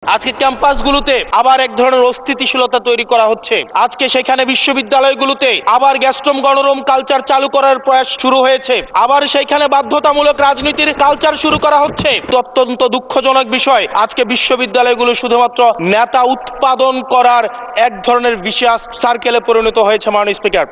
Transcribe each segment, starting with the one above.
আজকে ক্যাম্পাসগুলোতে আবার এক ধরনের অস্থিতিশীলতা তৈরি করা হচ্ছে। আজকে সেখানে বিশ্ববিদ্যালয়গুলোতে আবার গ্যাস্ট্রম গণরুম কালচার চালু করার প্রয়াস শুরু হয়েছে। আবার সেইখানে বাধ্যতামূলক রাজনীতির কালচার শুরু করা হচ্ছে। অত্যন্ত দুঃখজনক বিষয়, আজকে বিশ্ববিদ্যালয়গুলো শুধুমাত্র নেতা উৎপাদন করার এক ধরনের বিশেষ সার্কেলে পরিণত হয়েছে। মাননীয় স্পিকার,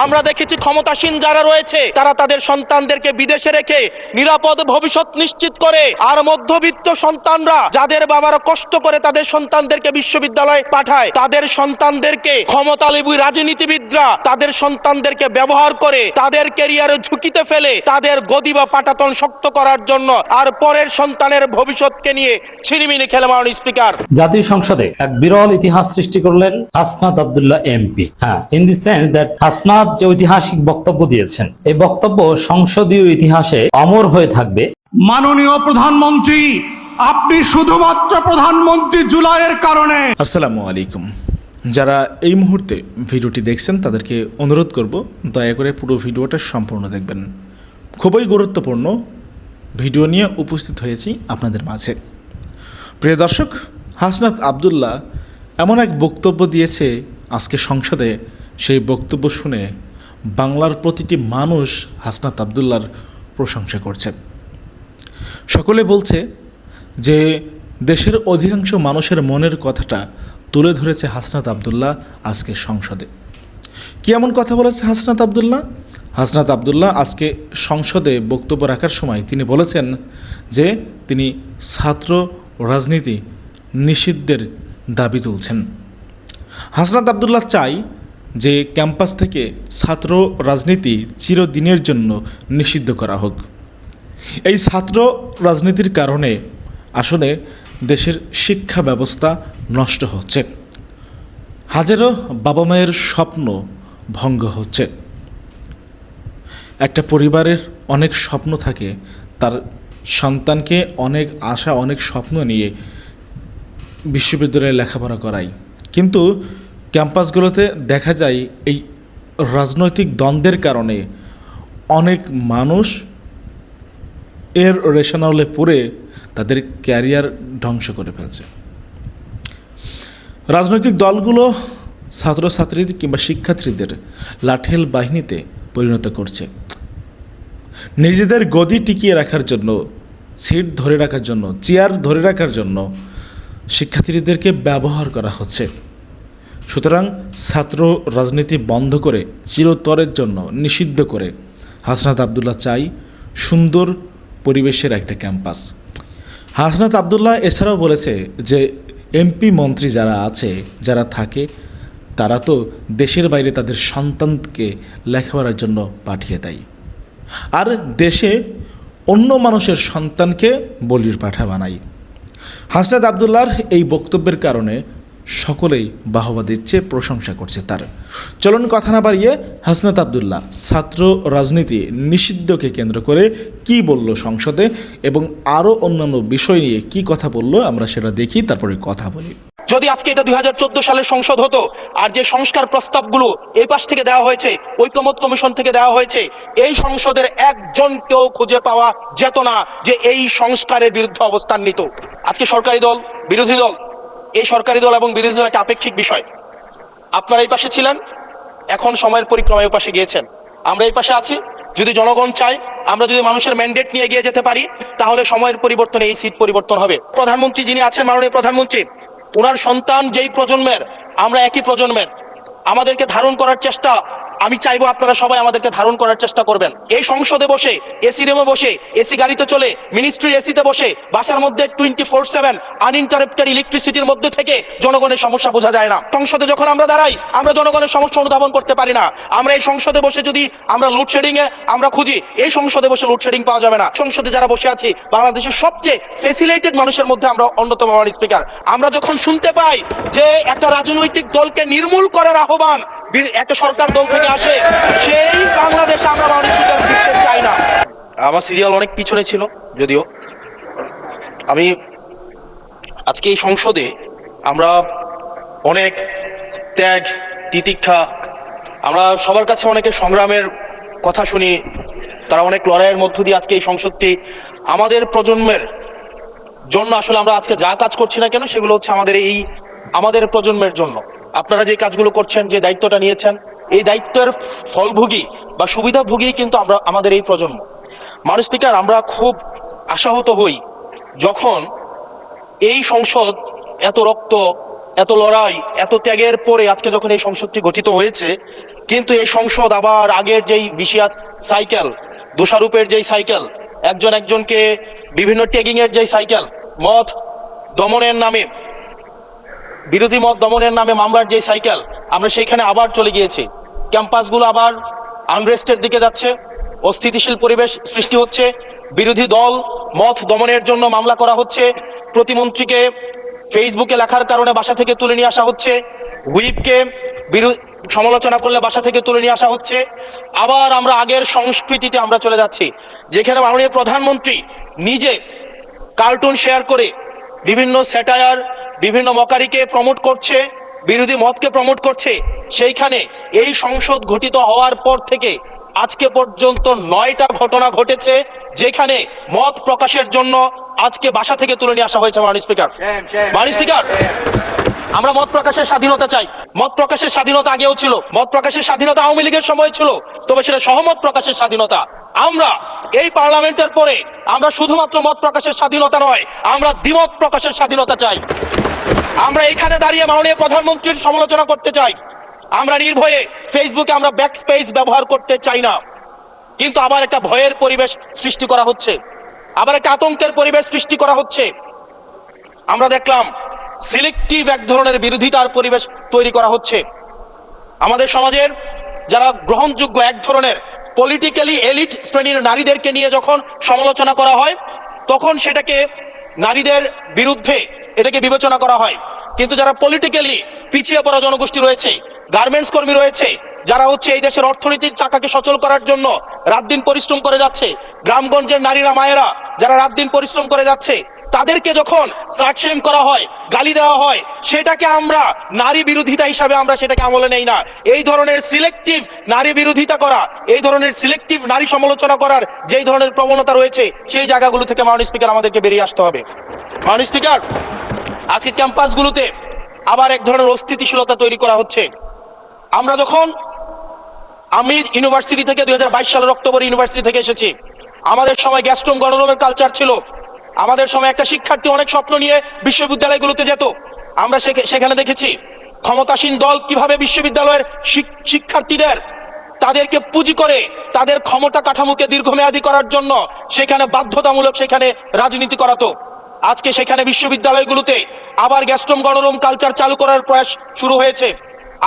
আমরা দেখেছি ক্ষমতাসীন যারা রয়েছে তারা তাদের সন্তানদেরকে বিদেশে রেখে নিরাপদ ভবিষ্যৎ নিশ্চিত করে, আর মধ্যবিত্ত সন্তানরা যাদের বাবারা কষ্ট করে তাদের সন্তানদেরকে বিশ্ববিদ্যালয়ে পাঠায়, তাদের সন্তানদেরকে ক্ষমতালোভী রাজনীতিবিদরা তাদের সন্তানদেরকে ব্যবহার করে তাদের ক্যারিয়ারে ঝুঁকিতে ফেলে তাদের গদি বা পাটাতন শক্ত করার জন্য, আর পরের সন্তানের ভবিষ্যৎকে নিয়ে ছিনিমিনি খেলে। মাননীয় স্পিকার, জাতীয় সংসদে এক বিরল ইতিহাস সৃষ্টি করলেন হাসনাত আব্দুল্লাহ এমপি। হ্যাঁ, in the sense that Hasnat যে ঐতিহাসিক বক্তব্য দিয়েছেন, এই বক্তব্য সংসদীয় ইতিহাসে অমর হয়ে থাকবে। মাননীয় প্রধানমন্ত্রী, আপনি শুধুমাত্র প্রধানমন্ত্রী জুলাইয়ের কারণে। আসসালামু আলাইকুম। যারা এই মুহূর্তে ভিডিওটি দেখছেন তাদেরকে অনুরোধ করব দয়া করে পুরো ভিডিওটা সম্পূর্ণ দেখবেন। খুবই গুরুত্বপূর্ণ ভিডিও নিয়ে উপস্থিত হয়েছি আপনাদের মাঝে। প্রিয় দর্শক, হাসনাত আব্দুল্লাহ এমন এক বক্তব্য দিয়েছে আজকে সংসদে, সেই বক্তব্য শুনে বাংলার প্রতিটি মানুষ হাসনাত আব্দুল্লাহর প্রশংসা করছে। সকলে বলছে যে দেশের অধিকাংশ মানুষের মনের কথাটা তুলে ধরেছে হাসনাত আব্দুল্লাহ আজকে সংসদে। কি এমন কথা বলেছে হাসনাত আব্দুল্লাহ? হাসনাত আব্দুল্লাহ আজকে সংসদে বক্তব্য রাখার সময় তিনি বলেছেন যে তিনি ছাত্র রাজনীতি নিষিদ্ধের দাবি তুলছেন। হাসনাত আব্দুল্লাহ চাই যে ক্যাম্পাস থেকে ছাত্র রাজনীতি চিরদিনের জন্য নিষিদ্ধ করা হোক। এই ছাত্র রাজনীতির কারণে আসলে দেশের শিক্ষা ব্যবস্থা নষ্ট হচ্ছে, হাজারো বাবা মায়ের স্বপ্ন ভঙ্গ হচ্ছে। একটা পরিবারের অনেক স্বপ্ন থাকে, তার সন্তানকে অনেক আশা অনেক স্বপ্ন নিয়ে বিশ্ববিদ্যালয়ে লেখাপড়া করায়, কিন্তু ক্যাম্পাসগুলোতে দেখা যায় এই রাজনৈতিক দ্বন্দ্বের কারণে অনেক মানুষ এর রেশনালে পড়ে তাদের ক্যারিয়ার ধ্বংস করে ফেলছে। রাজনৈতিক দলগুলো ছাত্রছাত্রীদের কিংবা শিক্ষার্থীদের লাঠেল বাহিনীতে পরিণত করছে। নিজেদের গদি টিকিয়ে রাখার জন্য, সিট ধরে রাখার জন্য, চেয়ার ধরে রাখার জন্য শিক্ষার্থীদেরকে ব্যবহার করা হচ্ছে। সুতরাং ছাত্র রাজনীতি বন্ধ করে চিরতরের জন্য নিষিদ্ধ করে হাসনাত আব্দুল্লাহ চাই সুন্দর পরিবেশের একটা ক্যাম্পাস। হাসনাত আব্দুল্লাহ এছাড়াও বলেছে যে এমপি মন্ত্রী যারা আছে, যারা থাকে, তারা তো দেশের বাইরে তাদের সন্তানকে লেখাপড়ার জন্য পাঠিয়ে দেয়, আর দেশে অন্য মানুষের সন্তানকে বলির পাঠা বানায়। হাসনাত আব্দুল্লাহর এই বক্তব্যের কারণে সকলেই বাহবা দিচ্ছে, প্রশংসা করছে তার। চলুন কথা না বাড়িয়ে হাসনাত আব্দুল্লাহ ছাত্র রাজনীতি নিষিদ্ধকে কেন্দ্র করে কি বলল সংসদে এবং আরও অন্যান্য বিষয় নিয়ে কি কথা বলল আমরা সেটা দেখি, তারপরে কথা বলি। যদি আজকে এটা 2014 সালের সংসদ হতো, আর যে সংস্কার প্রস্তাবগুলো এই পাশ থেকে দেওয়া হয়েছে, ঐকমত্য কমিশন থেকে দেওয়া হয়েছে, এই সংসদের একজনকেও খুঁজে পাওয়া যেত না যে এই সংস্কারের বিরুদ্ধে অবস্থান নিত। আজকে সরকারি দল, বিরোধী দল, এই সরকারি দল এবং বিরোধী দল একটা আপেক্ষিক বিষয়। আপনারা এই পাশে ছিলেন, এখন সময়ের পরিক্রমায় পাশে গিয়েছেন, আমরা এই পাশে আছি। যদি জনগণ চায়, আমরা যদি মানুষের ম্যান্ডেট নিয়ে এগিয়ে যেতে পারি, তাহলে সময়ের পরিবর্তনে এই সিট পরিবর্তন হবে। প্রধানমন্ত্রী যিনি আছেন, মাননীয় প্রধানমন্ত্রী, ওনার সন্তান যেই প্রজন্মের, আমরা একই প্রজন্মের, আমাদেরকে ধারণ করার চেষ্টা, আমি চাইবো আপনারা সবাই আমাদেরকে ধারণ করার চেষ্টা করবেন। এই সংসদে বসে, এসি রুমে বসে, এসি গাড়িতে চলে, মিনিস্ট্রির এসিতে বসে, বাসার মধ্যে 24/7 আনইন্টারাপ্টেড ইলেকট্রিসিটির মধ্যে থেকে জনগণের সমস্যা বোঝা যায় না। সংসদে যখন আমরা দাঁড়াই, আমরা জনগণের সমস্যা অনুধাবন করতে পারি না। আমরা এই সংসদে বসে যদি আমরা লোডশেডিং এ আমরা খুঁজি, এই সংসদে বসে লোডশেডিং পাওয়া যাবে না। সংসদে যারা বসে আছি, বাংলাদেশের সবচেয়ে ফেসিলিটেড মানুষের মধ্যে আমরা অন্যতম। মাননীয় স্পিকার, আমরা যখন শুনতে পাই যে একটা রাজনৈতিক দলকে নির্মূল করার আহ্বান একটা সরকার দল থেকে আসে, সেই বাংলাদেশে আমরা মাননীয় স্পিকার ফিরতে চাই না। আমার সিরিয়াল অনেক পিছনে ছিল, যদিও আমি আজকে এই সংসদে আমরা অনেক ত্যাগ, তিতিক্ষা, আমরা সবার কাছে অনেকের সংগ্রামের কথা শুনি, তারা অনেক লড়াইয়ের মধ্য দিয়ে আজকে এই সংসদটি আমাদের প্রজন্মের জন্য আসলে আমরা আজকে যা কাজ করছি না কেন সেগুলো হচ্ছে আমাদের প্রজন্মের জন্য। আপনারা যে কাজগুলো করছেন, যে দায়িত্বটা নিয়েছেন, এই দায়িত্বের ফলভোগী বা সুবিধাভোগী কিন্তু আমাদের এই প্রজন্ম। মাননীয় স্পিকার, আমরা খুব আশাহত হই যখন এই সংসদ এত রক্ত, এত লড়াই, এত ত্যাগের পরে আজকে যখন এই সংসদটি গঠিত হয়েছে, কিন্তু এই সংসদ আবার আগের যেই বিশিয়াস সাইকেল, দোষারোপের যেই সাইকেল, একজন একজনকে বিভিন্ন ট্যাগিং এর যেই সাইকেল, মত দমনের নামে, বিরোধী মত দমনের নামে মামলার যে সাইকেল, আমরা সেইখানে আবার চলে গিয়েছি। ক্যাম্পাসগুলো আবার আনরেস্টের দিকে যাচ্ছে, অস্থিতিশীল পরিবেশ সৃষ্টি হচ্ছে, বিরোধী দল মত দমনের জন্য মামলা করা হচ্ছে, প্রতিমন্ত্রীকে ফেসবুকে লেখার কারণে বাসা থেকে তুলে নিয়ে আসা হচ্ছে, হুইপকে সমালোচনা করলে বাসা থেকে তুলে নিয়ে আসা হচ্ছে। আবার আমরা আগের সংস্কৃতিতে আমরা চলে যাচ্ছি, যেখানে মাননীয় প্রধানমন্ত্রী নিজে কার্টুন শেয়ার করে বিভিন্ন স্যাটায়ার, বিভিন্ন মকারিকে প্রমোট করছে, বিরোধী মতকে প্রমোট করছে। সেইখানে এই সংসদ গঠিত হওয়ার পর থেকে আজকে পর্যন্ত 9টা ঘটনা ঘটেছে যেখানে মত প্রকাশের জন্য আজকে বাসা থেকে তুলে নিয়ে আসা হয়েছে। মাননীয় স্পিকার, আমরা মত প্রকাশের স্বাধীনতা চাই। মত প্রকাশের স্বাধীনতা আগেও ছিল, মত প্রকাশের স্বাধীনতা আওয়ামী লীগের সময় ছিল, তবে সেটা সহমত প্রকাশের স্বাধীনতা। আমরা এই পার্লামেন্টের পরে আমরা শুধুমাত্র মত প্রকাশের স্বাধীনতা নয়, আমরা দ্বিমত প্রকাশের স্বাধীনতা চাই। আমরা এখানে দাঁড়িয়ে মাননীয় প্রধানমন্ত্রীর সমালোচনা করতে চাই, আমরা নির্ভয়ে ফেসবুকে আমরা ব্যাক স্পেস ব্যবহার করতে চাই না। কিন্তু আবার একটা ভয়ের পরিবেশ সৃষ্টি করা হচ্ছে, আবার একটা আতঙ্কের পরিবেশ সৃষ্টি করা হচ্ছে। আমরা দেখলাম সিলেক্টিভ এক ধরনের বিরোধিতার পরিবেশ তৈরি করা হচ্ছে। আমাদের সমাজের যারা গ্রহণযোগ্য এক ধরনের পলিটিক্যালি এলিট শ্রেণীর নারীদেরকে নিয়ে যখন সমালোচনা করা হয়, তখন সেটাকে নারীদের বিরুদ্ধে এটাকে বিবেচনা করা হয়। কিন্তু যারা পলিটিক্যালি পিছিয়ে পড়া জনগোষ্ঠী রয়েছে, গার্মেন্টস কর্মী রয়েছে, যারা হচ্ছে এই দেশের অর্থনীতির চাকাকে সচল করার জন্য রাত দিন পরিশ্রম করে যাচ্ছে, গ্রামগঞ্জের নারীরা মায়েরা যারা রাত দিন পরিশ্রম করে যাচ্ছে, তাদেরকে যখন স্লাট শেম করা হয়, গালি দেওয়া হয়, সেটাকে আমরা নারী বিরোধিতা হিসাবে আমরা সেটাকে আমলে নেই না। এই ধরনের সিলেক্টিভ নারী বিরোধিতা করা, এই ধরনের সিলেক্টিভ নারী সমালোচনা করার যেই ধরনের প্রবণতা রয়েছে, সেই জায়গাগুলো থেকে মাননীয় স্পিকার আমাদেরকে বেরিয়ে আসতে হবে। মাননীয় স্পিকার, আজকে ক্যাম্পাসগুলোতে আবার এক ধরনের অস্থিতিশীলতা তৈরি করা হচ্ছে। আমি ইউনিভার্সিটি থেকে 2022 সালের অক্টোবর ইউনিভার্সিটি থেকে এসেছি। আমাদের সময় গ্যাস্ট্রোম গণরুমের কালচার ছিল। আমাদের সময় একটা শিক্ষার্থী অনেক স্বপ্ন নিয়ে বিশ্ববিদ্যালয়গুলোতে যেত। আমরা সেখানে দেখেছি ক্ষমতাসীন দল কিভাবে বিশ্ববিদ্যালয়ের শিক্ষার্থীদের তাদেরকে পুঁজি করে তাদের ক্ষমতা কাঠামোকে দীর্ঘমেয়াদী করার জন্য সেখানে বাধ্যতামূলক সেখানে রাজনীতি করাতো। আজকে সেখানে বিশ্ববিদ্যালয়গুলোতে আবার গ্যাস্ট্রোম গণরুম কালচার চালু করার প্রয়াস শুরু হয়েছে,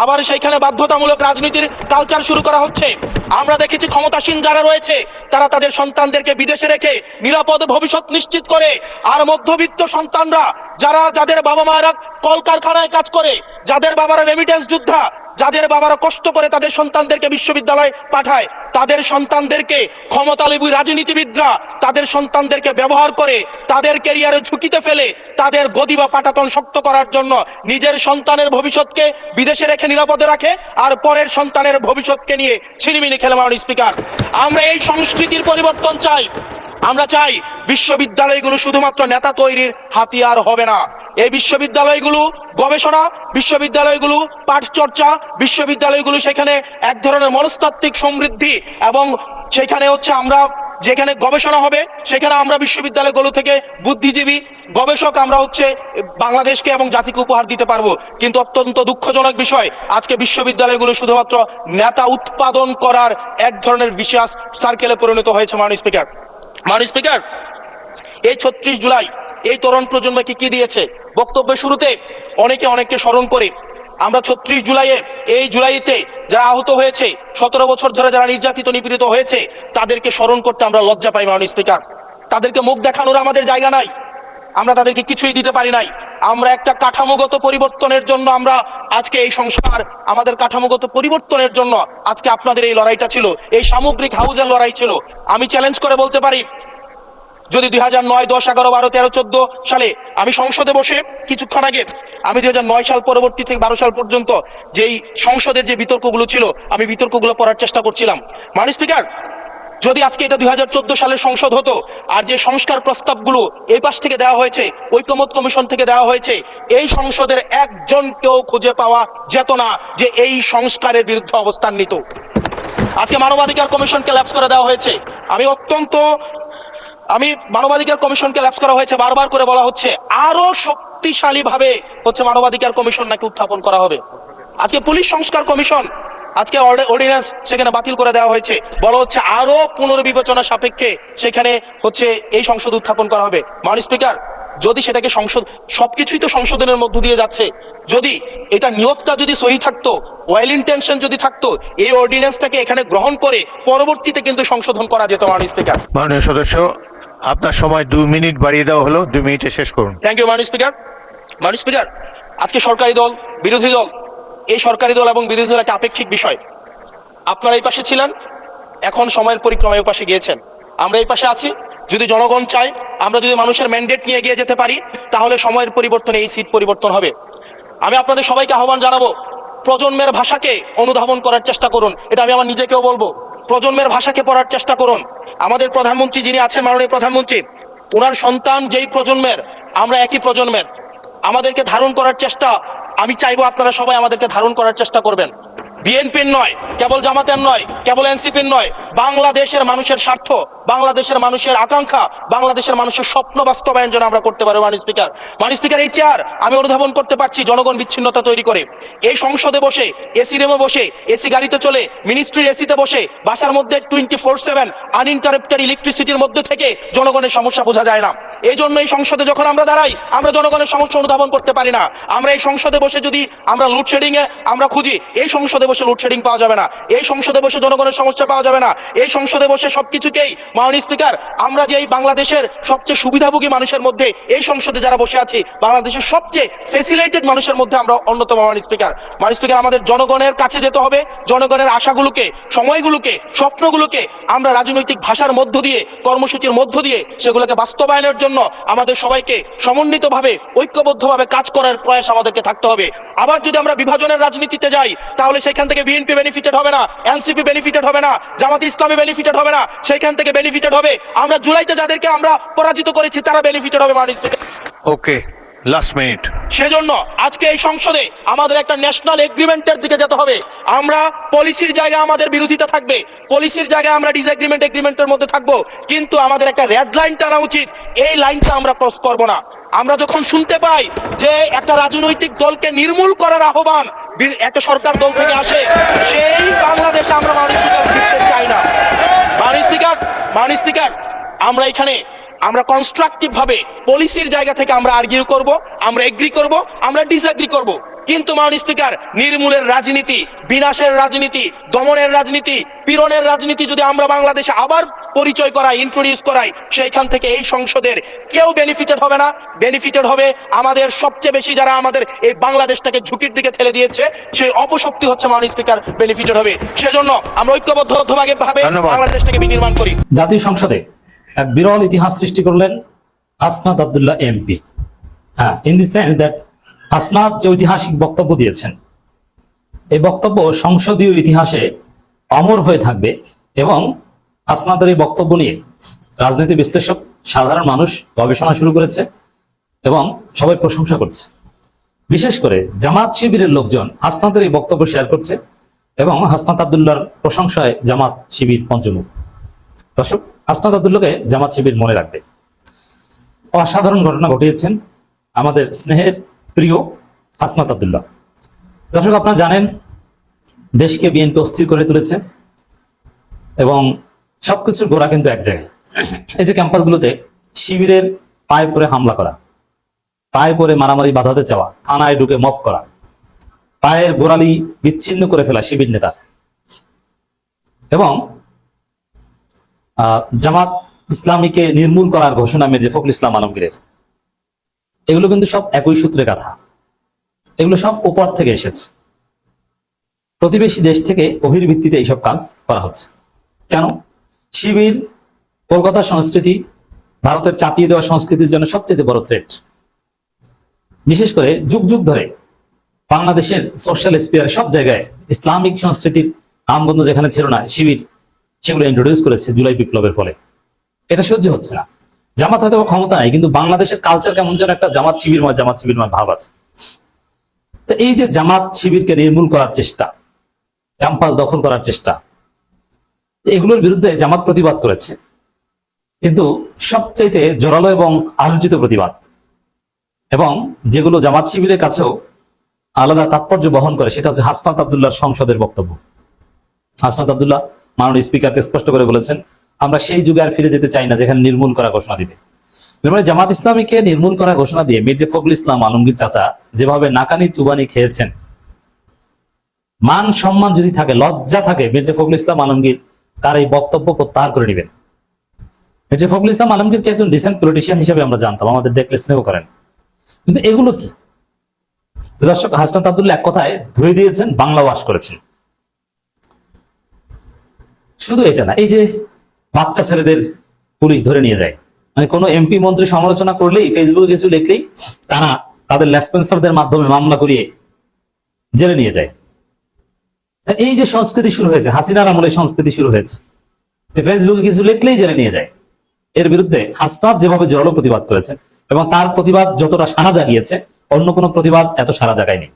আবার সেইখানে বাধ্যতামূলক রাজনীতির কালচার শুরু করা হচ্ছে। আমরা দেখেছি ক্ষমতাসীন যারা রয়েছে তারা তাদের সন্তানদেরকে বিদেশে রেখে নিরাপদ ভবিষ্যৎ নিশ্চিত করে, আর মধ্যবিত্ত সন্তানরা যাদের বাবা মায়েরা কলকারখানায় কাজ করে, যাদের বাবারা রেমিটেন্স যোদ্ধা, যাদের বাবারা কষ্ট করে তাদের সন্তানদেরকে বিশ্ববিদ্যালয়ে পাঠায়, তাদের সন্তানদেরকে ক্ষমতালোভী রাজনীতিবিদরা তাদের সন্তানদেরকে ব্যবহার করে তাদের ক্যারিয়ারে ঝুঁকিতে ফেলে তাদের গদি বা পাটাতন শক্ত করার জন্য নিজের সন্তানের ভবিষ্যৎকে বিদেশে রেখে নিরাপদে রাখে, আর পরের সন্তানের ভবিষ্যৎকে নিয়ে ছিনিমিনি খেলে। মাননীয় স্পিকার, আমরা এই সংস্কৃতির পরিবর্তন চাই। আমরা চাই বিশ্ববিদ্যালয়গুলো শুধুমাত্র নেতা তৈরির হাতিয়ার হবে না। এই বিশ্ববিদ্যালয়গুলো গবেষণা, বিশ্ববিদ্যালয়গুলো পাঠ চর্চা, বিশ্ববিদ্যালয়গুলো সেখানে এক ধরনের মনস্তাত্ত্বিক সমৃদ্ধি, এবং সেখানে হচ্ছে আমরা যেখানে গবেষণা হবে সেখানে আমরা বিশ্ববিদ্যালয়গুলো থেকে বুদ্ধিজীবী গবেষক আমরা হচ্ছে বাংলাদেশকে এবং জাতিকে উপহার দিতে পারবো। কিন্তু অত্যন্ত দুঃখজনক বিষয়, আজকে বিশ্ববিদ্যালয়গুলো শুধুমাত্র নেতা উৎপাদন করার এক ধরনের বিশেষ সার্কেলে পরিণত হয়েছে। মাননীয় স্পিকার, এই 36 জুলাই এই তরুণ প্রজন্মকে কি দিয়েছে? বক্তব্যের শুরুতে অনেকে স্মরণ করে আমরা 36 জুলাইতে যারা আহত হয়েছে, 17 বছর ধরে যারা নির্যাতিত নিপীড়িত হয়েছে, তাদেরকে স্মরণ করতে আমরা লজ্জা পাই। মাননীয় স্পিকার, তাদেরকে মুখ দেখানোর আমাদের জায়গা নাই, আমরা তাদেরকে কিছুই দিতে পারি নাই। আমরা একটা কাঠামোগত পরিবর্তনের জন্য আমরা আজকে এই সংস্কার, আমাদের কাঠামোগত পরিবর্তনের জন্য আজকে আপনাদের এই লড়াইটা ছিল, এই সামগ্রিক হাউজের লড়াই ছিল। আমি চ্যালেঞ্জ করে বলতে পারি, যদি 2009, 10, 11, 12, 13, 14 সালে আমি সংসদে বসে কিছুক্ষণ আগে আমি 2009 সাল পরবর্তী থেকে 12 সাল পর্যন্ত যেই সংসদের যে বিতর্কগুলো ছিল, আমি বিতর্কগুলো পড়ার চেষ্টা করছিলাম। মাননীয় স্পিকার, যদি আজকে এটা 2014 সালের সংসদ হতো, আর যে সংস্কার প্রস্তাবগুলো এই পাশ থেকে দেওয়া হয়েছে, ঐকমত্য কমিশন থেকে দেওয়া হয়েছে, এই সংসদের একজনকেও খুঁজে পাওয়া যেত না যে এই সংস্কারের বিরুদ্ধে অবস্থান নিত। আজকে মানবাধিকার কমিশনকে ল্যাপস করে দেওয়া হয়েছে। মানবাধিকার কমিশনকে ল্যাপস করা হয়েছে, বারবার করে বলা হচ্ছে আরো শক্তিশালী ভাবে মানবাধিকার কমিশন নাকি উত্থাপন করা হবে। আজকে পুলিশ সংস্কার কমিশন, আজকে অর্ডিন্যান্স সেখানে বাতিল করে দেওয়া হয়েছে, বলা হচ্ছে আরো পুনর্বিবেচনা সাপেক্ষে সেখানে এই সংসদ উত্থাপন করা হবে। মাননীয় স্পিকার, যদি সেটাকে সবকিছুই তো সংশোধনের মধ্য দিয়ে যাচ্ছে, যদি এটা নিয়তটা যদি সহি থাকতো, ওয়েল ইন্টেনশন যদি থাকতো, এই অর্ডিন্যান্সটাকে এখানে গ্রহণ করে পরবর্তীতে কিন্তু সংশোধন করা যেত। মাননীয় স্পিকার, মাননীয় সদস্য, আপনার সময় 2 মিনিট বাড়িয়ে দেওয়া হলো, 2 মিনিটে শেষ করুন। থ্যাংক ইউ মাননীয় স্পিকার। মাননীয় স্পিকার, আজকে সরকারি দল, বিরোধী দল, এই সরকারি দল এবং বিরোধী দল একটা আপেক্ষিক বিষয়। আপনারা এই পাশে ছিলেন, এখন সময়ের পরিক্রমায় পাশে গিয়েছেন, আমরা এই পাশে আছি। যদি জনগণ চায়, আমরা যদি মানুষের ম্যান্ডেট নিয়ে এগিয়ে যেতে পারি, তাহলে সময়ের পরিবর্তনে এই সিট পরিবর্তন হবে। আমি আপনাদের সবাইকে আহ্বান জানাবো, প্রজন্মের ভাষাকে অনুধাবন করার চেষ্টা করুন। এটা আমি আমার নিজেকেও বলবো, প্রজন্মের ভাষাকে পড়ার চেষ্টা করুন। আমাদের প্রধানমন্ত্রী যিনি আছেন, মাননীয় প্রধানমন্ত্রী, ওনার সন্তান যেই প্রজন্মের, আমরা একই প্রজন্মের। আমাদেরকে ধারণ করার চেষ্টা, আমি চাইবো আপনারা সবাই আমাদেরকে ধারণ করার চেষ্টা করবেন। বিএনপির নয়, কেবল জামাতের নয়, কেবল এনসিপির নয়, বাংলাদেশের মানুষের স্বার্থ, বাংলাদেশের মানুষের আকাঙ্ক্ষা, বাংলাদেশের মানুষের স্বপ্ন বাস্তবায়ন যেন আমরা করতে পারি। মাননীয় স্পিকার, এই চেয়ার আমি অনুধাবন করতে পারছি জনগণ বিচ্ছিন্নতা তৈরি করে। এই সংসদে বসে, এসি রুমে বসে, এসি গাড়িতে চলে, মিনিস্ট্রির এসিতে বসে, বাসার মধ্যে 24/7 আনইন্টারাপ্টেড ইলেকট্রিসিটির মধ্যে থেকে জনগণের সমস্যা বোঝা যায় না। এই জন্য এই সংসদে যখন আমরা দাঁড়াই, আমরা জনগণের সমস্যা অনুধাবন করতে পারি না। আমরা এই সংসদে বসে যদি আমরা লোডশেডিং এ আমরা খুঁজি, এই সংসদে বসে লোডশেডিং পাওয়া যাবে না, এই সংসদে বসে জনগণের সমস্যা পাওয়া যাবে না, এই সংসদে বসে সবকিছুকেই। মাননীয় স্পিকার, আমরা যে এই বাংলাদেশের সবচেয়ে সুবিধাভোগী মানুষের মধ্যে এই সংসদে যারা বসে আছি, বাংলাদেশের সবচেয়ে ফেসিলিটেড মানুষের মধ্যে আমরা অন্যতম। মাননীয় স্পিকার, আমাদের জনগণের কাছে যেতে হবে, জনগণের আশাগুলোকে, সময়গুলোকে, স্বপ্নগুলোকে আমরা রাজনৈতিক ভাষার মধ্য দিয়ে, কর্মসূচির মধ্য দিয়ে সেগুলোকে বাস্তবায়নের জন্য আমাদের সবাইকে সমন্বিতভাবে, ঐক্যবদ্ধভাবে কাজ করার প্রয়াস আমাদেরকে থাকতে হবে। আবার যদি আমরা বিভাজনের রাজনীতিতে যাই, তাহলে সেখান থেকে বিএনপি বেনিফিটেড হবে না, এনসিপি বেনিফিটেড হবে না, জামাত ইসলামী বেনিফিটেড হবে না, সেইখান থেকে বেনিফিটেড হবে আমরা জুলাইতে যাদেরকে আমরা পরাজিত করেছি, তারা বেনিফিটেড হবে। মাননীয় স্পিকার, ওকে, লাস্ট মিনিট। সেজন্য আজকে এই সংসদে আমাদের একটা ন্যাশনাল এগ্রিমেন্টের দিকে যেতে হবে। আমরা পলিসির জায়গায় আমাদের বিরোধিতা থাকবে, পলিসির জায়গায় আমরা এগ্রিমেন্টের মধ্যে থাকবো, কিন্তু আমাদের একটা রেড লাইন টানা উচিত। এই লাইনটা আমরা ক্রস করব না। আমরা যখন শুনতে পাই যে একটা রাজনৈতিক দলকে নির্মূল করার আহ্বান একটা সরকার দল থেকে আসে, সেই বাংলাদেশে আমরা মাননীয় স্পিকার ফিরতে চাই না। মাননীয় স্পিকার, আমরা এখানে আমরা কনস্ট্রাকটিভ ভাবে পলিসির জায়গা থেকে আমরা আর্গিউ করব, আমরা এগ্রি করব, আমরা ডিসএগ্রি করব, কিন্তু মাননীয় স্পিকার, নির্মূলের রাজনীতি, বিনাশের রাজনীতি, দমনের রাজনীতি, পীড়নের রাজনীতি যদি আমরা বাংলাদেশে আবার পরিচয় করাই, ইন্ট্রোডিউস করাই, সেইখান থেকে এই সংসদের কেউ বেনিফিটেড হবে না। বেনিফিটেড হবে আমাদের সবচেয়ে বেশি যারা আমাদের এই বাংলাদেশটাকে ঝুঁকির দিকে ঠেলে দিয়েছে, সেই অপশক্তি হচ্ছে মাননীয় স্পিকার বেনিফিটেড হবে। সেজন্য আমরা ঐক্যবদ্ধভাবে বাংলাদেশটাকে বিনির্মাণ করি। জাতীয় সংসদে এক বিরল ইতিহাস সৃষ্টি করলেন হাসনাত আব্দুল্লাহ এমপি। হ্যাঁ, in the sense that Hasnat যে ঐতিহাসিক বক্তব্য দিয়েছেন, এই বক্তব্য সংসদীয় ইতিহাসে অমর হয়ে থাকবে এবং হাসনাতের এই বক্তব্য নিয়ে রাজনীতি বিশ্লেষক, সাধারণ মানুষ গবেষণা শুরু করেছে এবং সবাই প্রশংসা করছে। বিশেষ করে জামাত শিবিরের লোকজন হাসনাতের এই বক্তব্য শেয়ার করছে এবং হাসনাত আব্দুল্লাহর প্রশংসায় জামাত শিবির পঞ্চমুখ। দর্শক, হাসনাত আব্দুল্লাহকে জামাত শিবির মনে রাখবে। অসাধারণ ঘটনা ঘটিয়েছেন আমাদের স্নেহের প্রিয় হাসনাত আব্দুল্লাহ। দর্শক, আপনারা জানেন দেশকে বিএনপি অস্থির করে তুলেছে এবং সবকিছুর গোড়া কিন্তু এক জায়গায়। এই যে ক্যাম্পাসগুলোতে শিবিরের পায়ে পরে হামলা করা, পায়ে পরে মারামারি বাধাতে চাওয়া, থানায় ঢুকে মপ করা, পায়ের গোড়ালি বিচ্ছিন্ন করে ফেলা শিবির নেতা এবং জামাত ইসলামীকে নির্মূল করার ঘোষণা মেজে ফখরুল ইসলাম আলমগীরের, এগুলো কিন্তু সব একই সূত্রে গাথা। এগুলো সব উপর থেকে এসেছে, প্রতিবেশী দেশ থেকে ওহির ভিত্তিতে এইসব কাজ করা হচ্ছে। কেন? শিবির কলকাতার সংস্কৃতি, ভারতের চাপিয়ে দেওয়া সংস্কৃতির জন্য সবচেয়ে বড় থ্রেট। বিশেষ করে যুগ যুগ ধরে বাংলাদেশের সোশ্যাল স্পিয়ার সব জায়গায় ইসলামিক সংস্কৃতির আমগন্ধ যেখানে ছিল না, শিবির সেগুলো ইন্ট্রোডিউস করেছে জুলাই বিপ্লবের ফলে। এটা সহ্য হচ্ছে না। জামাত হয়তো ক্ষমতা নাই, কিন্তু বাংলাদেশের কালচার কেমন যেন একটা জামাত শিবিরময় ভাব আছে। তো এই যে জামাত শিবিরকে নির্মূল করার চেষ্টা, ক্যাম্পাস দখল করার চেষ্টা, এগুলোর বিরুদ্ধে জামাত প্রতিবাদ করেছে, কিন্তু সবচাইতে জোরালো এবং আলোচিত প্রতিবাদ, এবং যেগুলো জামাত শিবিরের কাছেও আলাদা তাৎপর্য বহন করে, সেটা হচ্ছে হাসনাত আব্দুল্লাহর সংসদের বক্তব্য। হাসনাত আব্দুল্লাহ মাননীয় স্পিকারকে স্পষ্ট করে বলেছেন, আমরা সেই যুগে আর ফিরে যেতে চাই না যেখানে নির্মূল করা ঘোষণা দিবে। মানে জামাত ইসলামীকে নির্মূল করা ঘোষণা দিয়ে মির্জা ফখরুল ইসলাম আলমগীর চাচা যেভাবে নাকানি চুবানি খেয়েছেন, মান সম্মান যদি থাকে, লজ্জা থাকে, মির্জা ফখরুল ইসলাম আলমগীর তার এই বক্তব্য প্রত্যাহার করে নেবেন। মির্জা ফখরুল ইসলাম আলমগীরকে একজন রিসেন্ট পলিটিশিয়ান হিসেবে আমরা জানতাম, আমাদের দেখলে স্নেহ করেন, কিন্তু এগুলো কি? দর্শক, হাসনাত আব্দুল্লাহ এক কথায় ধুয়ে দিয়েছেন, বাংলা ওয়াশ করেছেন। শুধু এটা না, এই যে বাচ্চা ছেলেদের পুলিশ ধরে নিয়ে যায়, মানে কোনো এমপি মন্ত্রী সমালোচনা করলেই, ফেসবুকে কিছু লিখলেই তারা তাদের লেসপেন্সারদের মাধ্যমে মামলা করিয়ে জেলে নিয়ে যায়। এই যে সংস্কৃতি শুরু হয়েছে, হাসিনার আমলে সংস্কৃতি শুরু হয়েছে যে ফেসবুকে কিছু লিখলেই জেলে নিয়ে যায়। এর বিরুদ্ধে হাসনাত যেভাবে জোরালো প্রতিবাদ করেছে, এবং তার প্রতিবাদ যতটা সাড়া জাগিয়েছে, অন্য কোনো প্রতিবাদ এত সাড়া জাগায়নি।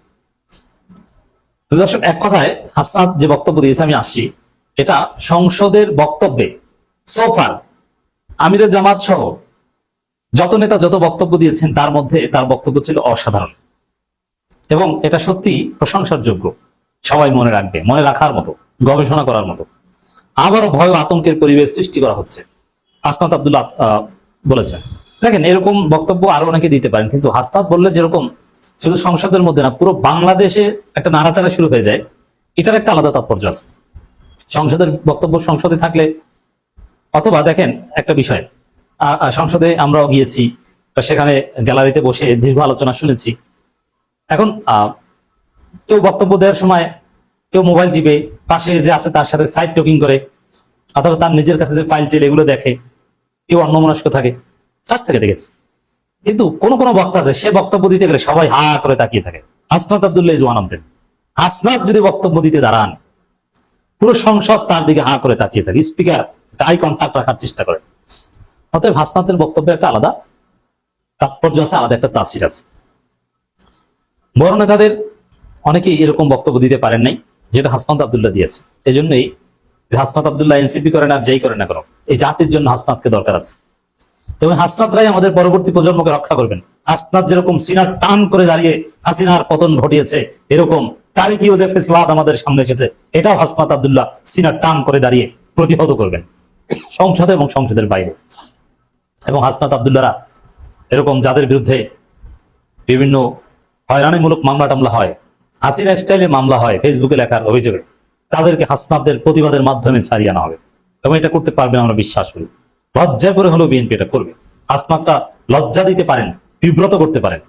দর্শক, এক কথায় হাসনাত যে বক্তব্য দিয়েছে, আমি আসছি, এটা সংসদের বক্তব্যে সোফার আমিরে জামাত সহ যত নেতা যত বক্তব্য দিয়েছেন, তার মধ্যে তার বক্তব্য ছিল অসাধারণ, এবং এটা সত্যি প্রশংসার যোগ্য। সবাই মনে রাখবে, মনে রাখার মতো, গবেষণা করার মতো। আবারও ভয় আতঙ্কের পরিবেশ সৃষ্টি করা হচ্ছে, হাসনাত আব্দুল্লাহ বলেছেন। দেখেন, এরকম বক্তব্য আরো অনেকে দিতে পারেন, কিন্তু হাসনাত বললে যেরকম শুধু সংসদের মধ্যে না, পুরো বাংলাদেশে একটা নাড়াচাড়া শুরু হয়ে যায়, এটার একটা আলাদা তাৎপর্য আছে। সংসদের বক্তব্য সংসদে থাকলে, অথবা দেখেন একটা বিষয়, সংসদে আমরাও গিয়েছি, সেখানে গ্যালারিতে বসে দীর্ঘ আলোচনা শুনেছি। এখন কেউ বক্তব্য দেওয়ার সময় কেউ মোবাইল টিপে, পাশে যে আছে তার সাথে সাইড টকিং করে, অথবা তার নিজের কাছে যে ফাইল টেল এগুলো দেখে, কেউ অন্যমনস্ক থাকে, কাছ থেকে দেখেছি। কিন্তু কোন কোন বক্তা আছে, সে বক্তব্য দিতে গেলে সবাই হা করে তাকিয়ে থাকে। হাসনাত আব্দুল্লাহ জওয়ান আনতেন, হাসনাত যদি বক্তব্য দিতে দাঁড়ান, পুরো সংসদ তার দিকে হা করে তাকিয়ে থাকে, স্পিকার আই কন্টাক্ট রাখার চেষ্টা করে। অতএব হাসনাতের বক্তব্যে একটা আলাদা তাৎপর্য আছে, আলাদা একটা তাসির আছে। বড় নেতাদের অনেকেই এরকম বক্তব্য দিতে পারেন নাই, যেটা হাসনাত আব্দুল্লাহ দিয়েছে। এই জন্যই যে হাসনাত আব্দুল্লাহ এনসিপি করেন আর যেই করেন না কেন, এই জাতির জন্য হাসনাতকে দরকার আছে, এবং হাসনাতরাই আমাদের পরবর্তী প্রজন্মকে রক্ষা করবেন। হাসনাত যেরকম সিনার টান করে দাঁড়িয়ে হাসিনার পতন ঘটিয়েছে, এরকম তারিখিও যে ফেসিবাদ আমাদের সামনে এসেছে, এটাও হাসনাত আব্দুল্লাহ সিনার টান করে দাঁড়িয়ে প্রতিহত করবেন, সংসদে এবং সংসদের বাইরে। এবং হাসনাত আব্দুল্লাহরা এরকম যাদের বিরুদ্ধে বিভিন্ন হয়রানিমূলক মামলা টামলা হয়, হাসিনা স্টাইলে মামলা হয় ফেসবুকে লেখার অভিযোগে, তাদেরকে হাসনাতদের প্রতিবাদের মাধ্যমে ছাড়িয়ে আনা হবে, এবং এটা করতে পারবেন আমরা বিশ্বাস করি। লজ্জায় করে হলেও বিএনপি এটা করবে। হাসনাতরা লজ্জা দিতে পারেন, বিব্রত করতে পারেন।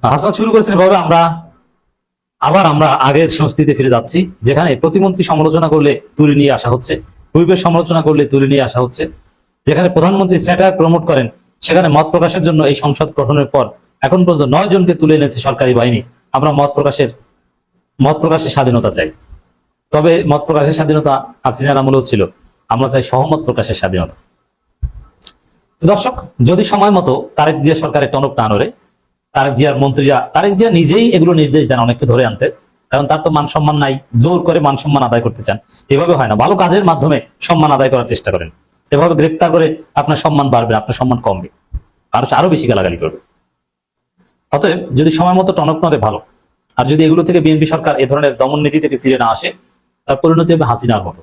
হাসনাত শুরু করেছেন এভাবে, আমরা আগের সংস্কৃতিতে ফিরে যাচ্ছি, যেখানে প্রতিমন্ত্রী সমালোচনা করলে তুলে নিয়ে আসা হচ্ছে, হুইপের সমালোচনা করলে তুলে নিয়ে আসা হচ্ছে, যেখানে প্রধানমন্ত্রী স্যাটায়ার প্রমোট করেন, সেখানে মত প্রকাশের জন্য এই সংসদ গঠনের পর এখন পর্যন্ত 9 জনকে তুলে এনেছে সরকারি বাহিনী। আমরা মত প্রকাশের স্বাধীনতা চাই, তবে মত প্রকাশের স্বাধীনতা হাসিনার আমলেও ছিল, আমরা চাই সহমত প্রকাশের স্বাধীনতা। দর্শক, যদি সময় মতো তারেক জিয়া সরকারের টনক না নড়ে, তারেক জিয়া নিজেই এগুলো নির্দেশ দেন অনেককে ধরে আনতে, কারণ তার তো মান সম্মান নাই, জোর করে মান সম্মান আদায় করতে চান। এভাবে হয় না, ভালো কাজের মাধ্যমে সম্মান আদায় করার চেষ্টা করেন। এভাবে গ্রেপ্তার করে আপনার সম্মান বাড়বে, আপনার সম্মান কমবে, আরো বেশি গালাগালি করবে। অতএব যদি সময় মতো টনক নড়ে ভালো, আর যদি এগুলো থেকে বিএনপি সরকার এ ধরনের দমন নীতি থেকে ফিরে না আসে, তার পরিণতি হবে হাসিনার মতো।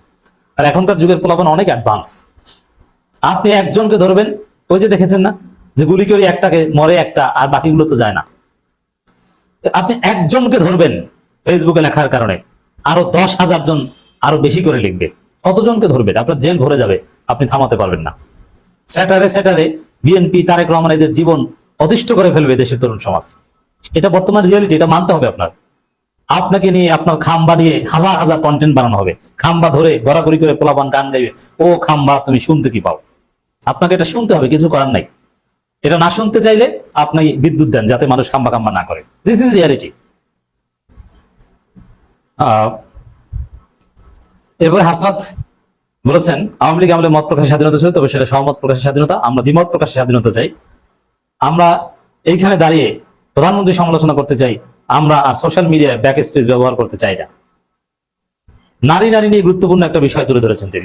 আর এখনকার যুগের পোলাপান অনেক অ্যাডভান্স। আপনি একজনকে ধরবেন, ওই যে দেখেছেন না যে গুলি করে একটাকে মরে একটা, আর বাকিগুলো তো যায় না। আপনি একজনকে ধরবেন ফেসবুকে লেখার কারণে, আরো 10,000 জন আরো বেশি করে লিখবে। কতজনকে ধরবেন? আপনার জেল ভরে যাবে, আপনি থামাতে পারবেন না। স্যাটারে বিএনপি তারেক রহমান এদের জীবন অতিষ্ঠ করে ফেলবে দেশের তরুণ সমাজ। এটা বর্তমান রিয়েলিটি, এটা মানতে হবে আপনার। আপনাকে নিয়ে, আপনার খাম্বা নিয়ে হাজার হাজার কন্টেন্ট বানানো হবে, খাম্বা ধরে গড়াগড়ি করে পোলাপান গান গাইবে, ও খাম্বা তুমি শুনতে কি পাও। আপনাকে এটা শুনতে হবে, কিছু করার নাই। এটা না শুনতে চাইলে আপনি বিদ্যুৎ দেন, যাতে মানুষ খাম্বা খাম্বা না করে। This is reality. এরপরে হাসনাত বলেছেন আওয়ামী লীগ আমলে মত প্রকাশের স্বাধীনতা ছিল, তবে সেটা সহমত প্রকাশের স্বাধীনতা, আমরা দ্বিমত প্রকাশের স্বাধীনতা চাই। আমরা এইখানে দাঁড়িয়ে প্রধানমন্ত্রী সমালোচনা করতে চাই, আমরা আর সোশ্যাল মিডিয়ায় ব্যাক স্পেস ব্যবহার করতে চাই না। নারী নিয়ে গুরুত্বপূর্ণ একটা বিষয় তুলে ধরেছেন তিনি,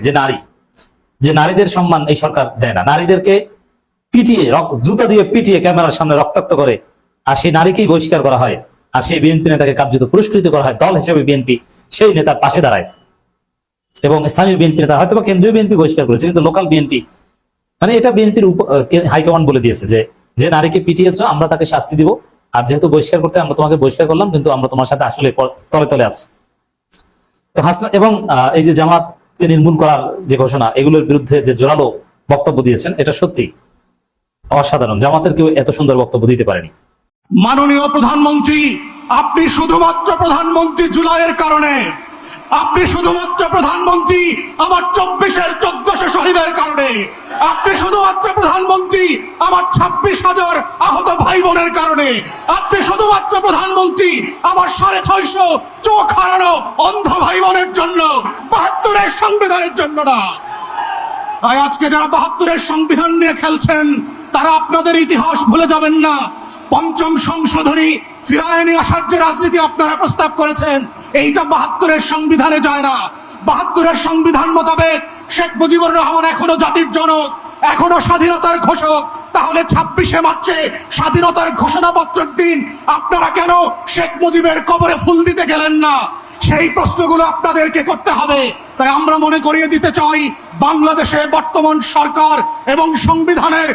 যে নারীদের সম্মান এই সরকার দেয় না, নারীদেরকে পিটিয়ে জুতা দিয়ে পিটিয়ে ক্যামেরার সামনে রক্তাক্ত করে, আর সেই নারীকেই বহিষ্কার করা হয়, আর সেই বিএনপি নেতাকে কার্যত পুরস্কৃত করা হয়। দল হিসেবে বিএনপি সেই নেতার পাশে দাঁড়ায় এবং স্থানীয় বিএনপি নেতা হয়তো বা কেন্দ্রীয় বিএনপি বহিষ্কার করেছে, কিন্তু লোকাল বিএনপি মানে এটা বিএনপির হাইকমান্ড বলে দিয়েছে যে নারীকে পিটিয়েছ আমরা তাকে শাস্তি দিব, আর যেহেতু বহিষ্কার করতে আমরা তোমাকে বহিষ্কার করলাম, কিন্তু আমরা তোমার সাথে আসলে তলে তলে আছি। এবং এই যে জামাতকে নির্মূল করার যে ঘোষণা, এগুলোর বিরুদ্ধে যে জোরালো বক্তব্য দিয়েছেন, এটা সত্যি অসাধারণ। জামাতের কেউ এত সুন্দর বক্তব্য দিতে পারেনি। মাননীয় প্রধানমন্ত্রী, আপনি শুধুমাত্র প্রধানমন্ত্রী জুলাইয়ের কারণে, আপনি শুধুমাত্র প্রধানমন্ত্রী আমার 24-এর 1400 শহীদের কারণে, আপনি শুধুমাত্র প্রধানমন্ত্রী আমার 26,000 আহত ভাই বোনের কারণে, আপনি শুধুমাত্র প্রধানমন্ত্রী আমার 650 চোখ হারানো অন্ধ ভাই বোনের জন্য, 72-এর সংবিধানের জন্য না। তাই আজকে যারা 72-এর সংবিধান নিয়ে খেলছেন, তারা আপনাদের ইতিহাস ভুলে যাবেন না। পঞ্চম সংশোধনী ফিরায় নিয়ে আসার যে রাজনীতি আপনারা প্রস্তাব করেছেন, এইটা 72-এর সংবিধানে যায় না। 72-এর সংবিধান মোতাবেক শেখ মুজিবুর রহমান এখনো জাতির জনক, এখনো স্বাধীনতার ঘোষক। তাহলে 26শে মার্চে স্বাধীনতার ঘোষণাপত্রের দিন আপনারা কেন শেখ মুজিবের কবরে ফুল দিতে গেলেন না? সেই প্রশ্নগুলো আপনাদেরকে করতে হবে। তাই আমরা মনে করিয়ে দিতে চাই, বাংলাদেশে বর্তমান সরকার এবং সংবিধানের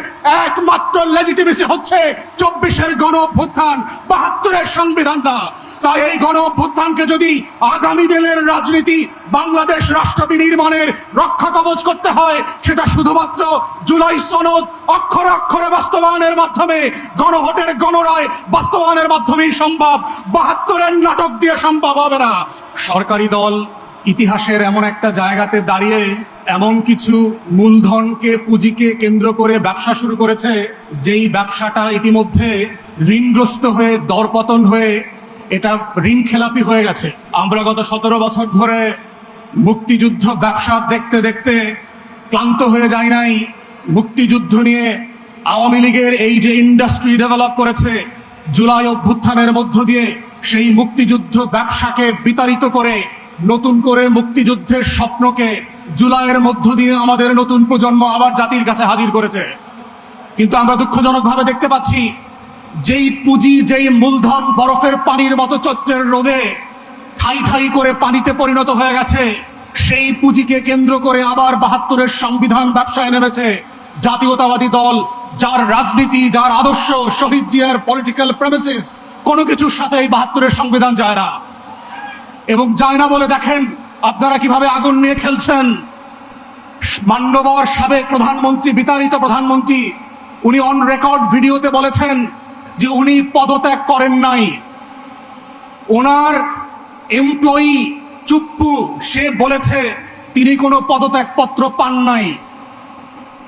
একমাত্র লেজিটিমেসি হচ্ছে 24-এর গণ অভ্যুত্থান, 72-এর সংবিধান না। তাই এই গণ অভ্যুত্থানকে যদি আগামী দিনের রাজনীতি বাংলাদেশ রাষ্ট্র বিনির্মাণের রক্ষা কবচ করতে হয়, সেটা শুধুমাত্র জুলাই সনদ অক্ষরে অক্ষরে বাস্তবায়নের মাধ্যমে, গণভোটের গণরায় বাস্তবায়নের মাধ্যমেই সম্ভব। 72-এর নাটক দিয়ে সম্ভব হবে না। সরকারি দল ইতিহাসের এমন একটা জায়গাতে দাঁড়িয়ে এমন কিছু মূলধনকে, পুঁজিকে কেন্দ্র করে ব্যবসা শুরু করেছে, যেই ব্যবসাটা ইতিমধ্যে ঋণগ্রস্ত হয়ে, দরপতন হয়ে, এটা ঋণ খেলাপি হয়ে গেছে। আমরা গত 17 বছর ধরে মুক্তিযুদ্ধ ব্যবসা দেখতে দেখতে ক্লান্ত হয়ে যায় নাই। মুক্তিযুদ্ধ নিয়ে আওয়ামী লীগের এই যে ইন্ডাস্ট্রি ডেভেলপ করেছে, জুলাই অভ্যুত্থানের মধ্য দিয়ে সেই মুক্তিযুদ্ধ ব্যবসাকে বিতাড়িত করে নতুন করে মুক্তিযুদ্ধের স্বপ্নকে জুলাইয়ের মধ্য দিয়ে আমাদের নতুন প্রজন্ম আবার জাতির কাছে হাজির করেছে। কিন্তু আমরা দুঃখজনকভাবে দেখতে পাচ্ছি, যেই পুঁজি, যেই মূলধন বরফের পানির মতো চৈত্রের রোদে ঠাই ঠাই করে পানিতে পরিণত হয়ে গেছে, সেই পুঁজিকে কেন্দ্র করে আবার 72-এর সংবিধান ব্যবসায় নেমেছে জাতীয়তাবাদী দল, যার রাজনীতি, যার আদর্শ, শহীদ জিয়ার পলিটিক্যাল প্রেমিসিস কোনো কিছুর সাথে এই 72-এর সংবিধান যায় না। এবং যায় না বলে দেখেন আপনারা কিভাবে আগুন নিয়ে খেলছেন। মান্যবর সাবেক প্রধানমন্ত্রী, বিতাড়িত প্রধানমন্ত্রী, উনি অন রেকর্ড ভিডিওতে বলেছেন যে উনি পদত্যাগ করেন নাই। ওনার এমপ্লয়ি চুপ্পু, সে বলেছে তিনি কোনো পদত্যাগপত্র পান নাই।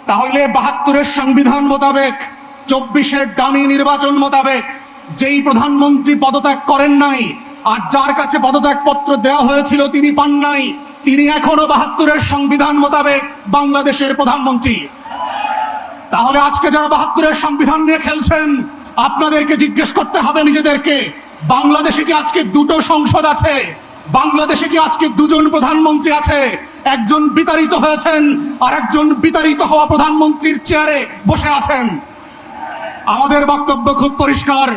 তাহলে 72-এর সংবিধান মোতাবেক, 24-এর ডামি নির্বাচন মোতাবেক যেই প্রধানমন্ত্রী পদত্যাগ করেন নাই, আর যার কাছে পদত্যাগপত্র দেওয়া হয়েছিল তিনি পান নাই, তিনি এখনো 72-এর সংবিধান মোতাবেক বাংলাদেশের প্রধানমন্ত্রী। তাহলে আজকে যারা 72-এর সংবিধান নিয়ে খেলছেন, আপনাদেরকে জিজ্ঞেস করতে হবে নিজেদেরকে, বাংলাদেশে কি আজকে দুটো সংসদ আছে? বাংলাদেশে কি আজকে দুজন প্রধানমন্ত্রী আছে? একজন বিতাড়িত হয়েছেন আর একজন বিতাড়িত হওয়া প্রধানমন্ত্রীর চেয়ারে বসে আছেন। আমাদের বক্তব্য খুব পরিষ্কার,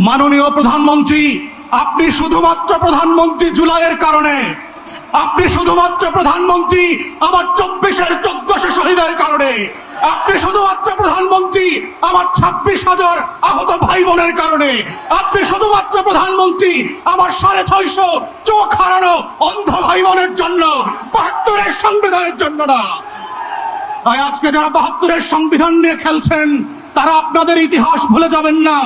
মাননীয় প্রধানমন্ত্রী, আপনি শুধুমাত্র প্রধানমন্ত্রী জুলাইয়ের কারণে, আপনি শুধুমাত্র প্রধানমন্ত্রী আমার 24-এর 1400 শহীদের কারণে, আপনি শুধুমাত্র প্রধানমন্ত্রী আমার 26,000 আহত ভাই বোনের কারণে, আপনি শুধুমাত্র প্রধানমন্ত্রী আমার 650 চোখ হারানো অন্ধ ভাই বোনের জন্য, 72-এর সংবিধানের জন্য না। তাই আজকে যারা 72-এর সংবিধান নিয়ে খেলছেন, তারা আপনাদের ইতিহাস ভুলে যাবেন না।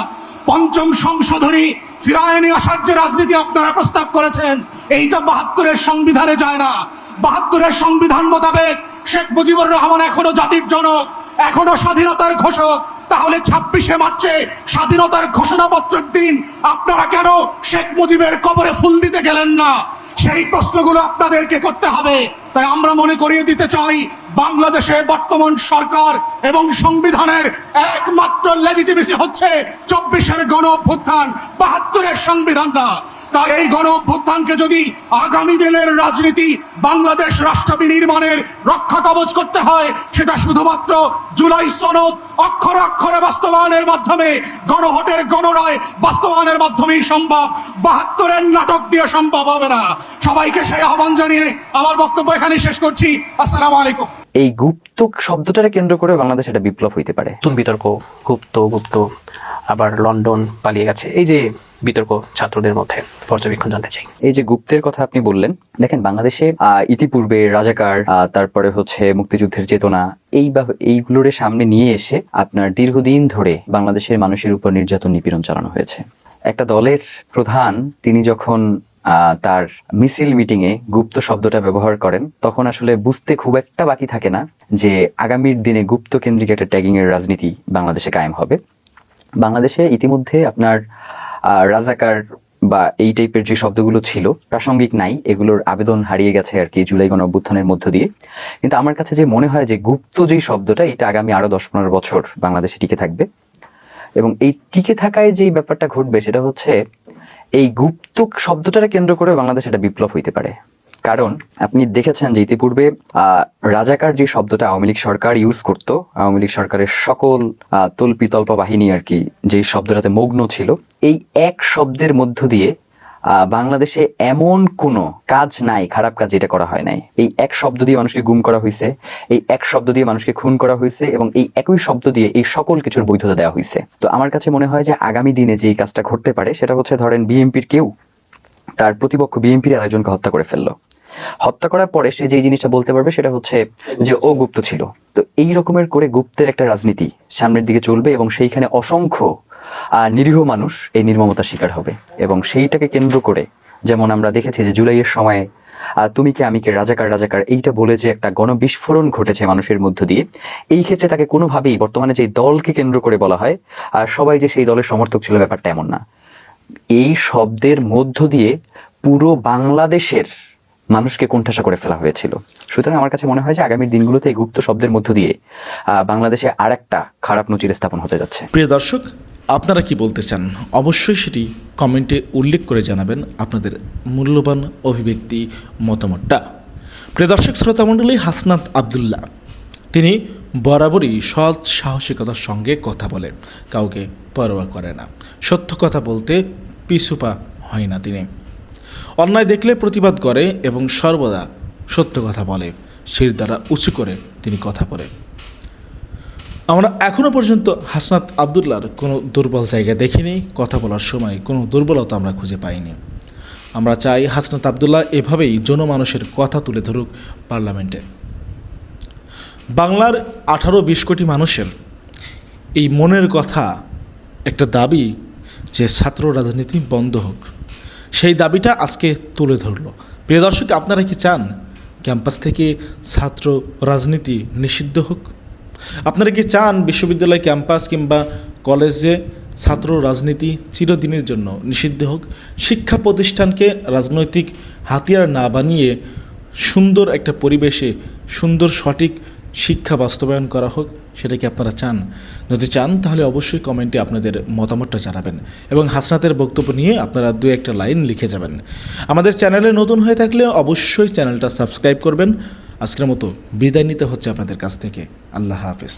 পঞ্চম সংশোধনী ফিরায় নিয়ে আসার যে রাজনীতি আপনারা প্রস্তাব করেছেন, এইটা 72-এর সংবিধানে যায় না। 72-এর সংবিধান মোতাবেক শেখ মুজিবুর রহমান এখনো জাতির জনক, এখনো স্বাধীনতার ঘোষক। তাহলে 26শে মার্চে স্বাধীনতার ঘোষণাপত্রের দিন আপনারা কেন শেখ মুজিবের কবরে ফুল দিতে গেলেন না? সেই প্রশ্নগুলো আপনাদেরকে করতে হবে। তাই আমরা মনে করিয়ে দিতে চাই, বাংলাদেশে বর্তমান সরকার এবং সংবিধানের একমাত্র লেজিটিমেসি হচ্ছে 24-এর গণ অভ্যুত্থান, 72-এর সংবিধান না। তাই এই গণ অভ্যুত্থানকে যদি আগামী দিনের রাজনীতি বাংলাদেশ রাষ্ট্র বিনির্মাণের রক্ষা কবচ করতে হয়, সেটা শুধুমাত্র জুলাই সনদ অক্ষরে অক্ষরে বাস্তবায়নের মাধ্যমে, গণভোটের গণরায় বাস্তবায়নের মাধ্যমেই সম্ভব। 72-এর নাটক দিয়ে সম্ভব হবে না। সবাইকে সেই আহ্বান জানিয়ে আমার বক্তব্য এখানে শেষ করছি। আসসালামু আলাইকুম। এই গুপ্ত শব্দটাকে কেন্দ্র করে বাংলাদেশ একটা বিপ্লব হইতে পারে। নতুন বিতর্ক, গুপ্ত আবার লন্ডন পালিয়ে গেছে, এই যে বিতর্ক ছাত্রদের মধ্যে পর্যবেক্ষণ জানতে চাই। এই যে গুপ্তের কথা আপনি বললেন, দেখেন বাংলাদেশে ইতিপূর্বে রাজাকার, তারপরে হচ্ছে মুক্তিযুদ্ধের চেতনা, এইগুলোর সামনে নিয়ে এসে আপনার দীর্ঘদিন ধরে বাংলাদেশের মানুষের উপর নির্যাতন নিপীড়ন চালানো হয়েছে। একটা দলের প্রধান তিনি যখন তার মিছিল মিটিং এ গুপ্ত শব্দটা ব্যবহার করেন, তখন আসলে বুঝতে খুব একটা বাকি থাকে না যে আগামীর দিনে গুপ্ত কেন্দ্রিক একটা ট্যাগিং এর রাজনীতি বাংলাদেশে কায়েম হবে। বাংলাদেশে ইতিমধ্যে আপনার রাজাকার বা এই টাইপের যে শব্দগুলো ছিল প্রাসঙ্গিক নাই, এগুলোর আবেদন হারিয়ে গেছে আর কি জুলাই গণ অভ্যুত্থানের মধ্য দিয়ে। কিন্তু আমার কাছে যে মনে হয় যে গুপ্ত যেই শব্দটা, এটা আগামী আরো 10-15 বছর বাংলাদেশে টিকে থাকবে। এবং এই টিকে থাকায় যেই ব্যাপারটা ঘটবে সেটা হচ্ছে এই গুপ্ত শব্দটাকে কেন্দ্র করে বাংলাদেশ একটা বিপ্লব হইতে পারে। কারণ আপনি দেখেছেন যে ইতিপূর্বে রাজাকার যে শব্দটা আওয়ামী লীগ সরকার ইউজ করত, আওয়ামী লীগ সরকারের সকল তল্পিতল্পা বাহিনী আর কি যে শব্দটাতে মগ্ন ছিল, এই এক শব্দের মধ্য দিয়ে বাংলাদেশে এমন কোনো কাজ নাই, খারাপ কাজ যেটা করা হয় নাই। এই এক শব্দ দিয়ে মানুষকে গুম করা হয়েছে, এই এক শব্দ দিয়ে মানুষকে খুন করা হয়েছে, এবং এই একই শব্দ দিয়ে এই সকল কিছুর বৈধতা দেওয়া হয়েছে। তো আমার কাছে মনে হয় যে আগামী দিনে যে কাজটা ঘটতে পারে সেটা হচ্ছে, ধরেন বিএনপির কেউ তার প্রতিপক্ষ বিএনপির আরেকজনকে হত্যা করে ফেললো, হত্যা করার পরে সে যে জিনিসটা বলতে পারবে সেটা হচ্ছে যে ও গুপ্ত ছিল। তো এই রকমের করে গুপ্তের একটা রাজনীতি সামনের দিকে চলবে, এবং সেইখানে অসংখ্য নিরীহ মানুষ এই নির্মমতার শিকার হবে। এবং সেইটাকে কেন্দ্র করে যেমন আমরা দেখেছি যে জুলাইয়ের সময় তুমি কে আমি কে রাজাকার এইটা বলে যে একটা গণবিস্ফোরণ ঘটেছে মানুষের মধ্য দিয়ে, এই ক্ষেত্রে তাকে কোনোভাবেই বর্তমানে যে দলকে কেন্দ্র করে বলা হয় আর সবাই যে সেই দলের সমর্থক ছিল, ব্যাপারটা এমন না। এই শব্দের মধ্য দিয়ে পুরো বাংলাদেশের মানুষকে কোণঠাসা করে ফেলা হয়েছিল। সুতরাং আমার কাছে মনে হয় যে আগামীর দিনগুলোতে এই গুপ্ত শব্দের মধ্য দিয়ে বাংলাদেশে আর একটা খারাপ নজির স্থাপন হতে যাচ্ছে। প্রিয় দর্শক, আপনারা কি বলতে চান অবশ্যই সেটি কমেন্টে উল্লেখ করে জানাবেন আপনাদের মূল্যবান অভিব্যক্তি মতামতটা। প্রিয় দর্শক শ্রোতা মণ্ডলী, হাসনাত আবদুল্লাহ তিনি বরাবরই সৎ সাহসিকতার সঙ্গে কথা বলে, কাউকে পরোয়া করে না, সত্য কথা বলতে পিছুপা হয় না। তিনি অন্যায় দেখলে প্রতিবাদ করে এবং সর্বদা সত্য কথা বলে, শির দ্বারা উঁচু করে তিনি কথা বলে। আমরা এখনও পর্যন্ত হাসনাত আবদুল্লাহর কোনো দুর্বল জায়গা দেখিনি, কথা বলার সময় কোনো দুর্বলতা আমরা খুঁজে পাইনি। আমরা চাই হাসনাত আবদুল্লাহ এভাবেই জনমানুষের কথা তুলে ধরুক পার্লামেন্টে। বাংলার 18-20 কোটি মানুষের এই মনের কথা, একটা দাবি যে ছাত্র রাজনীতি বন্ধ হোক, সেই দাবিটা আজকে তুলে ধরল। প্রিয় দর্শক, আপনারা কি চান ক্যাম্পাস থেকে ছাত্র রাজনীতি নিষিদ্ধ হোক? আপনারা কি চান বিশ্ববিদ্যালয় ক্যাম্পাস কিংবা কলেজে ছাত্র রাজনীতি চিরদিনের জন্য নিষিদ্ধ হোক? শিক্ষা প্রতিষ্ঠানকে রাজনৈতিক হাতিয়ার না বানিয়ে সুন্দর একটা পরিবেশে সুন্দর সঠিক শিক্ষা বাস্তবায়ন করা হোক, সেটা কি আপনারা চান? যদি চান তাহলে অবশ্যই কমেন্টে আপনাদের মতামতটা জানাবেন, এবং হাসনাতের বক্তব্য নিয়ে আপনারা 2-1 লাইন লিখে যাবেন। আমাদের চ্যানেলে নতুন হয়ে থাকলে অবশ্যই চ্যানেলটা সাবস্ক্রাইব করবেন। আজকের মতো বিদায় নিতে হচ্ছে আপনাদের কাছ থেকে। আল্লাহ হাফেজ।